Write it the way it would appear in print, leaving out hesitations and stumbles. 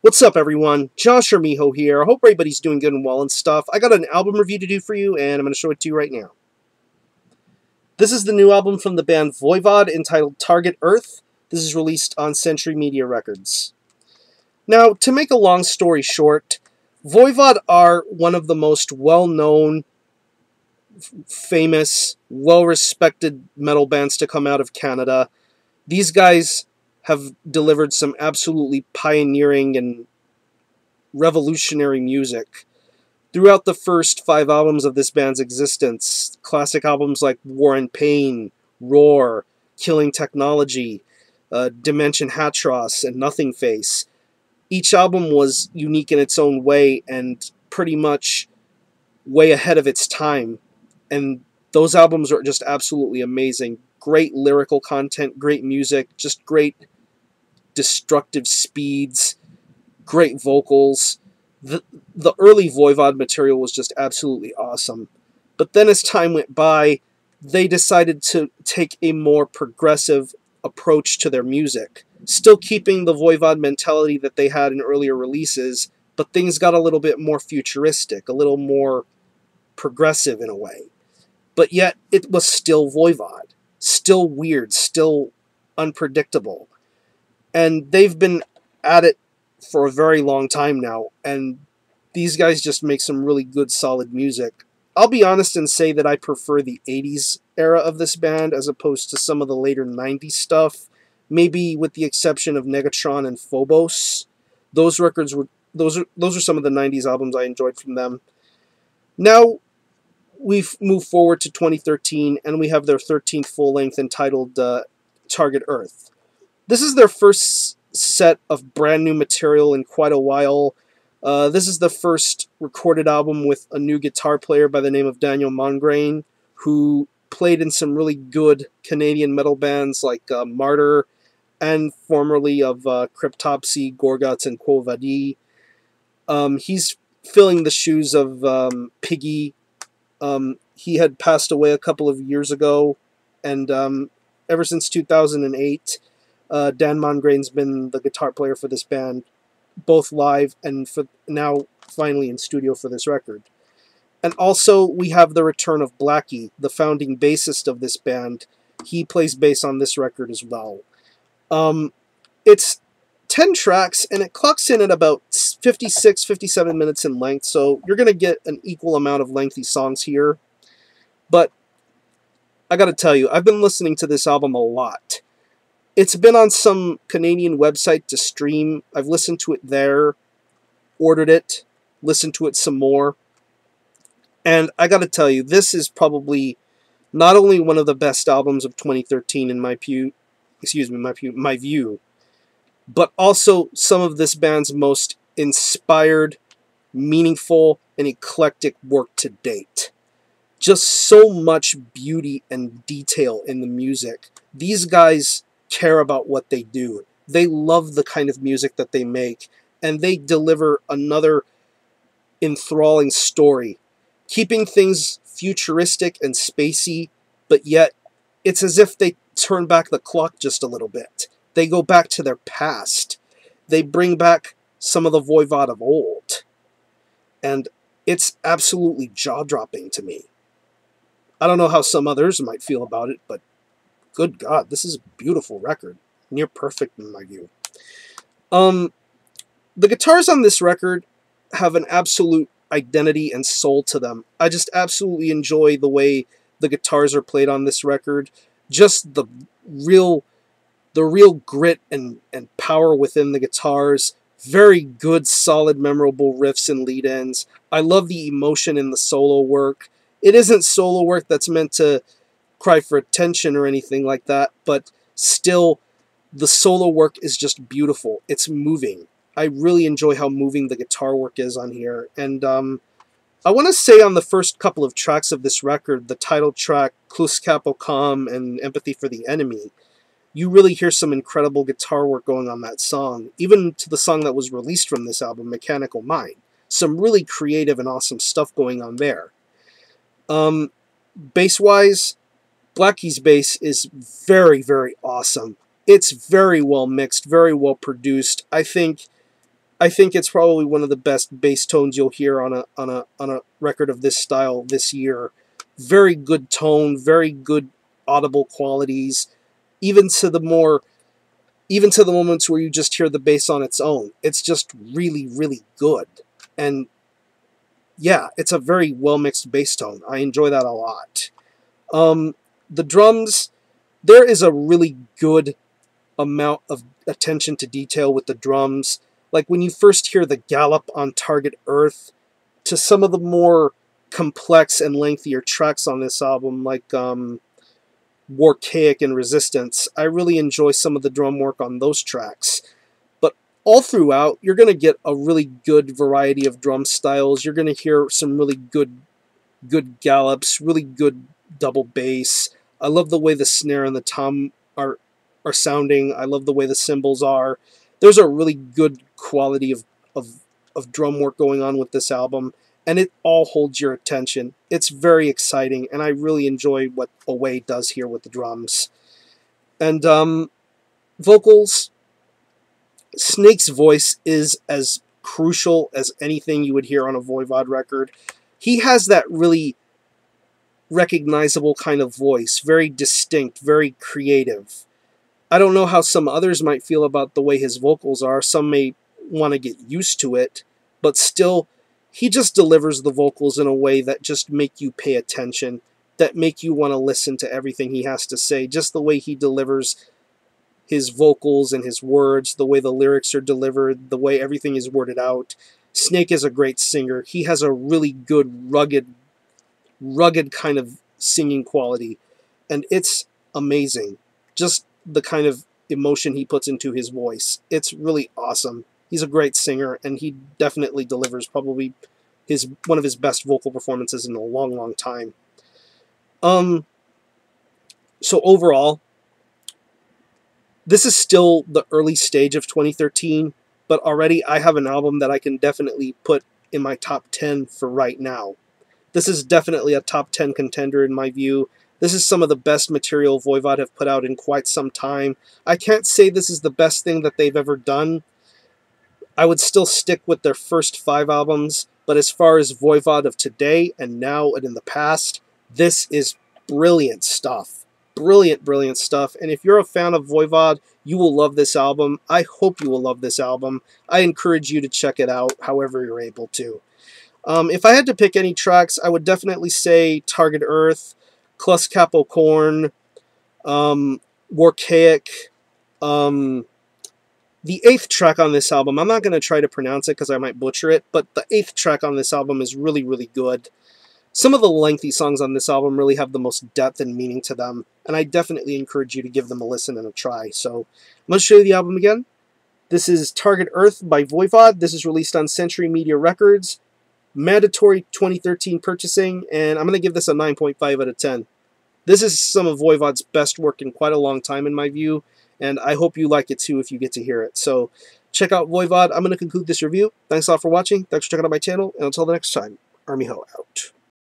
What's up, everyone? Josh or Miho here. I hope everybody's doing good and well and stuff. I got an album review to do for you, and I'm going to show it to you right now. This is the new album from the band Voivod entitled Target Earth. This is released on Century Media Records. Now, to make a long story short, Voivod are one of the most well-known, famous, well-respected metal bands to come out of Canada. These guys have delivered some absolutely pioneering and revolutionary music. Throughout the first 5 albums of this band's existence, classic albums like War and Pain, Roar, Killing Technology, Dimension Hatros, and Nothing Face, each album was unique in its own way and pretty much way ahead of its time. And those albums are just absolutely amazing. Great lyrical content, great music, just great destructive speeds, great vocals. The early Voivod material was just absolutely awesome. But then as time went by, they decided to take a more progressive approach to their music, still keeping the Voivod mentality that they had in earlier releases, but things got a little bit more futuristic, a little more progressive in a way. But yet, it was still Voivod, still weird, still unpredictable. And they've been at it for a very long time now, and these guys just make some really good, solid music. I'll be honest and say that I prefer the 80s era of this band as opposed to some of the later 90s stuff, maybe with the exception of Negatron and Phobos. Those records were those are some of the 90s albums I enjoyed from them. Now we've moved forward to 2013, and we have their 13th full length entitled Target Earth. This is their first set of brand new material in quite a while. This is the first recorded album with a new guitar player by the name of Daniel Mongrain, who played in some really good Canadian metal bands like Martyr, and formerly of Cryptopsy, Gorguts, and Quo Vadis. He's filling the shoes of Piggy. He had passed away a couple of years ago, and ever since 2008, Dan Mongrain's been the guitar player for this band, both live and for now finally in studio for this record. And also we have the return of Blackie, the founding bassist of this band. He plays bass on this record as well. It's 10 tracks, and it clocks in at about 56, 57 minutes in length, so you're going to get an equal amount of lengthy songs here. But I gotta tell you, I've been listening to this album a lot. It's been on some Canadian website to stream. I've listened to it there, ordered it, listened to it some more. And I gotta tell you, this is probably not only one of the best albums of 2013 in my view, but also some of this band's most inspired, meaningful, and eclectic work to date. Just so much beauty and detail in the music. These guys care about what they do. They love the kind of music that they make, and they deliver another enthralling story, keeping things futuristic and spacey, but yet it's as if they turn back the clock just a little bit. They go back to their past. They bring back some of the Voivod of old. And it's absolutely jaw-dropping to me. I don't know how some others might feel about it, but good God, this is a beautiful record. Near perfect in my view. The guitars on this record have an absolute identity and soul to them. I just absolutely enjoy the way the guitars are played on this record. Just the real grit and power within the guitars. Very good, solid, memorable riffs and lead-ins. I love the emotion in the solo work. It isn't solo work that's meant to cry for attention or anything like that, but still, the solo work is just beautiful. It's moving. I really enjoy how moving the guitar work is on here. And I want to say on the first couple of tracks of this record, the title track, Klus Capo Calm and Empathy for the Enemy, you really hear some incredible guitar work going on that song, even to the song that was released from this album, Mechanical Mind. Some really creative and awesome stuff going on there. Bass-wise, Blackie's bass is very, very awesome. It's very well mixed, very well produced. I think I think it's probably one of the best bass tones you'll hear on a record of this style this year. Very good tone, very good audible qualities, even to the moments where you just hear the bass on its own. It's just really, really good. And yeah, it's a very well mixed bass tone. I enjoy that a lot. The drums, there is a really good amount of attention to detail with the drums. Like when you first hear the gallop on Target Earth, to some of the more complex and lengthier tracks on this album, like Warcaic and Resistance, I really enjoy some of the drum work on those tracks. But all throughout, you're going to get a really good variety of drum styles. You're going to hear some really good gallops, really good double bass. I love the way the snare and the tom are sounding. I love the way the cymbals are. There's a really good quality of drum work going on with this album, and it all holds your attention. It's very exciting, and I really enjoy what Away does here with the drums. And vocals, Snake's voice is as crucial as anything you would hear on a Voivod record. He has that really recognizable kind of voice, very distinct, very creative. I don't know how some others might feel about the way his vocals are. Some may want to get used to it, but still, he just delivers the vocals in a way that just make you pay attention, that make you want to listen to everything he has to say. Just the way he delivers his vocals and his words, the way the lyrics are delivered, the way everything is worded out. Snake is a great singer. He has a really good, rugged kind of singing quality, and it's amazing. Just the kind of emotion he puts into his voice. It's really awesome. He's a great singer, and he definitely delivers probably one of his best vocal performances in a long, long time. So overall, this is still the early stage of 2013, but already I have an album that I can definitely put in my top 10 for right now. This is definitely a top 10 contender in my view. This is some of the best material Voivod have put out in quite some time. I can't say this is the best thing that they've ever done. I would still stick with their first 5 albums, but as far as Voivod of today and now and in the past, this is brilliant stuff. Brilliant, brilliant stuff. And if you're a fan of Voivod, you will love this album. I hope you will love this album. I encourage you to check it out however you're able to. If I had to pick any tracks, I would definitely say Target Earth, Klus Capo Korn, Warcaic. The 8th track on this album, I'm not going to try to pronounce it because I might butcher it, but the 8th track on this album is really, really good. Some of the lengthy songs on this album really have the most depth and meaning to them, and I definitely encourage you to give them a listen and a try. So I'm going to show you the album again. This is Target Earth by Voivod. This is released on Century Media Records. Mandatory 2013 purchasing, and I'm going to give this a 9.5 out of 10. This is some of Voivod's best work in quite a long time in my view, and I hope you like it too if you get to hear it. So check out Voivod. I'm going to conclude this review. Thanks a lot for watching. Thanks for checking out my channel, and until the next time, Army Ho out.